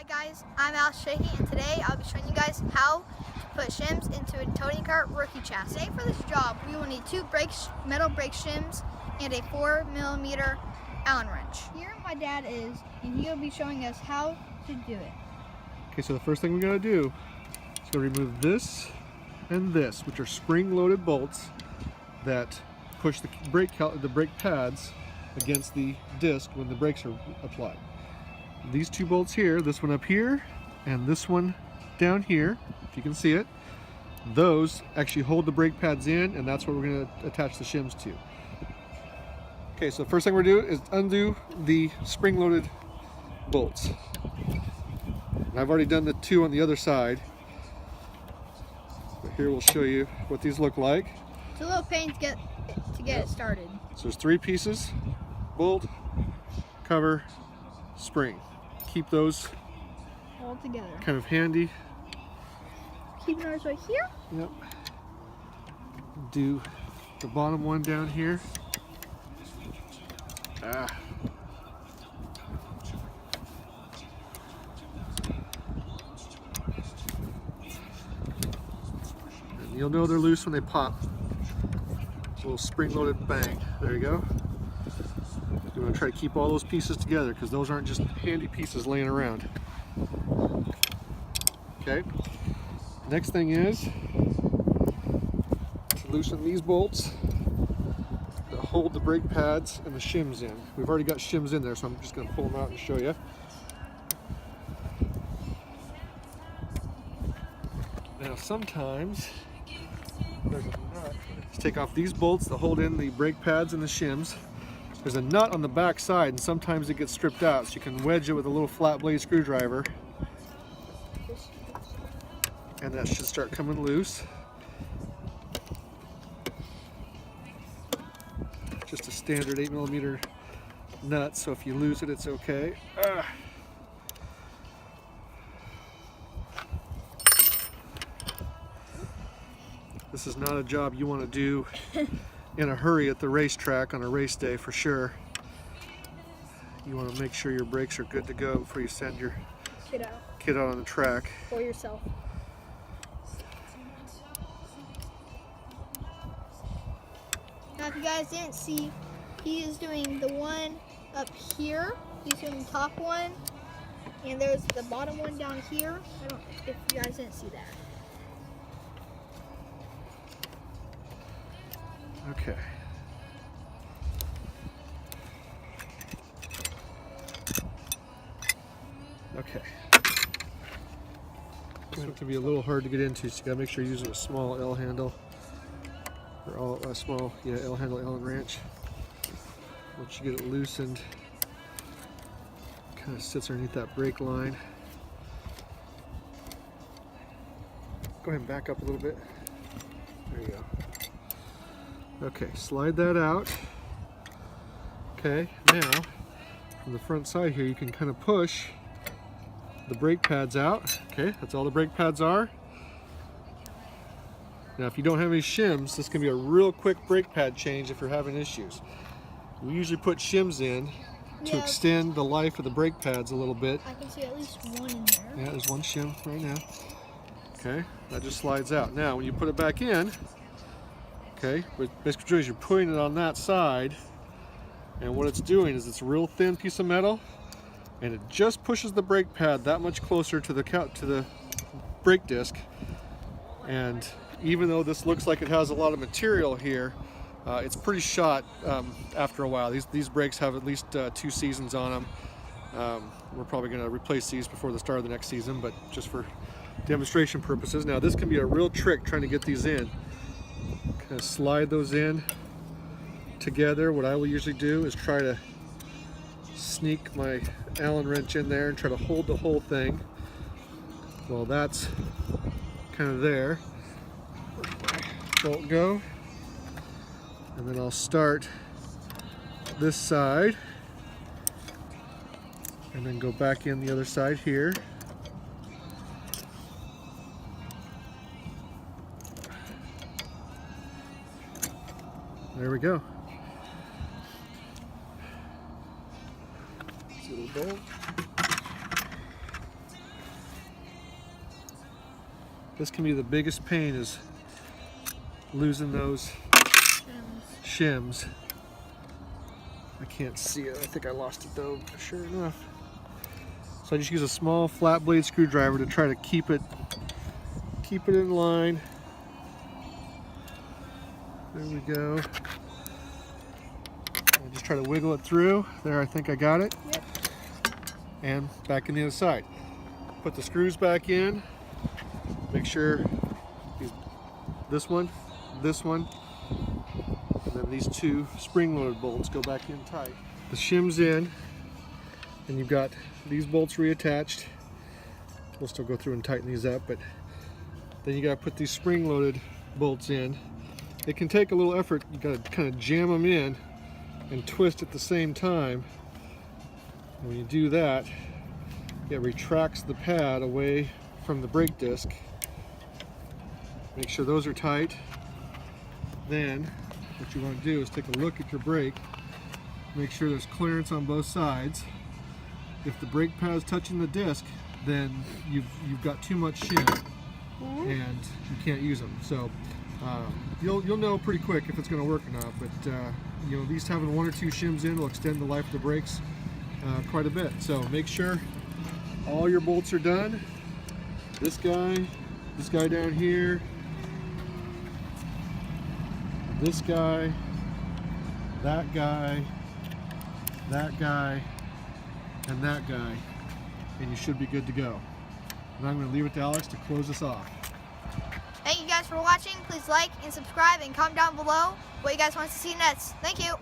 guys, I'm Alex Shaky, and today I'll be showing you guys how to put shims into a toting cart rookie chassis. Today for this job, we will need two metal brake shims and a 4mm Allen wrench. Here my dad is, and he'll be showing us how to do it. Okay, so the first thing we gotta do is to remove this and this, which are spring-loaded bolts that push the brake pads against the disc when the brakes are applied. These two bolts here, this one up here and this one down here, if you can see it, those actually hold the brake pads in, and that's what we're going to attach the shims to. Okay, so the first thing we're going to do is undo the spring-loaded bolts. And I've already done the two on the other side, but here we'll show you what these look like. It's a little pain to get it started. So there's three pieces: bolt, cover, spring. Keep those all together. Kind of handy. Keeping ours right here. Yep. Do the bottom one down here. And you'll know they're loose when they pop. A little spring-loaded bang. There you go. You want to try to keep all those pieces together because those aren't just handy pieces laying around. Okay. Next thing is to loosen these bolts that hold the brake pads and the shims in. We've already got shims in there, so I'm just going to pull them out and show you. Now sometimes there's a nut. Let's take off these bolts that hold in the brake pads and the shims. There's a nut on the back side, and sometimes it gets stripped out, so you can wedge it with a little flat blade screwdriver, and that should start coming loose. Just a standard 8mm nut, so if you lose it, it's okay. This is not a job you want to do in a hurry at the racetrack on a race day, for sure. You want to make sure your brakes are good to go before you send your kid out on the track. Or yourself. Now if you guys didn't see, he is doing the one up here. He's doing the top one. And there's the bottom one down here. I don't know if you guys didn't see that. Okay. Okay. This one can be a little hard to get into, so you gotta make sure you're using a small L handle, or a small L handle Allen wrench. Once you get it loosened, it kind of sits underneath that brake line. Go ahead and back up a little bit. There you go. Okay, slide that out. Okay, now from the front side here, you can kind of push the brake pads out. Okay, that's all the brake pads are. Now, if you don't have any shims, this can be a real quick brake pad change if you're having issues. We usually put shims in to extend the life of the brake pads a little bit. I can see at least one in there. Yeah, there's one shim right now. Okay, that just slides out. Now, when you put it back in, okay, what basically is you're putting it on that side, and what it's doing is it's a real thin piece of metal, and it just pushes the brake pad that much closer to the brake disc. And even though this looks like it has a lot of material here, it's pretty shot after a while. These brakes have at least 2 seasons on them. We're probably going to replace these before the start of the next season, but just for demonstration purposes. Now, this can be a real trick trying to get these in. Kind of slide those in together. What I will usually do is try to sneak my Allen wrench in there and try to hold the whole thing. Well, that's kind of there. Bolt go, and then I'll start this side and then go back in the other side here. There we go. Little bolt. This can be the biggest pain, is losing those shims. I can't see it. I think I lost it though, sure enough. So I just use a small flat blade screwdriver to try to keep it in line. There we go. I just try to wiggle it through. There, I think I got it. Yep. And back in the other side. Put the screws back in. Make sure this one, and then these two spring-loaded bolts go back in tight. The shim's in, and you've got these bolts reattached. We'll still go through and tighten these up, but then you got to put these spring-loaded bolts in. It can take a little effort. You got to kind of jam them in and twist at the same time. And when you do that, it retracts the pad away from the brake disc. Make sure those are tight. Then what you want to do is take a look at your brake. Make sure there's clearance on both sides. If the brake pad is touching the disc, then you've got too much shim and you can't use them. So you'll know pretty quick if it's going to work or not. But you know, at least having 1 or 2 shims in will extend the life of the brakes quite a bit. So make sure all your bolts are done. This guy down here, this guy, that guy, that guy, and that guy, and you should be good to go. And I'm going to leave it to Alex to close us off. Thank you guys for watching. Please like and subscribe and comment down below what you guys want to see next. Thank you.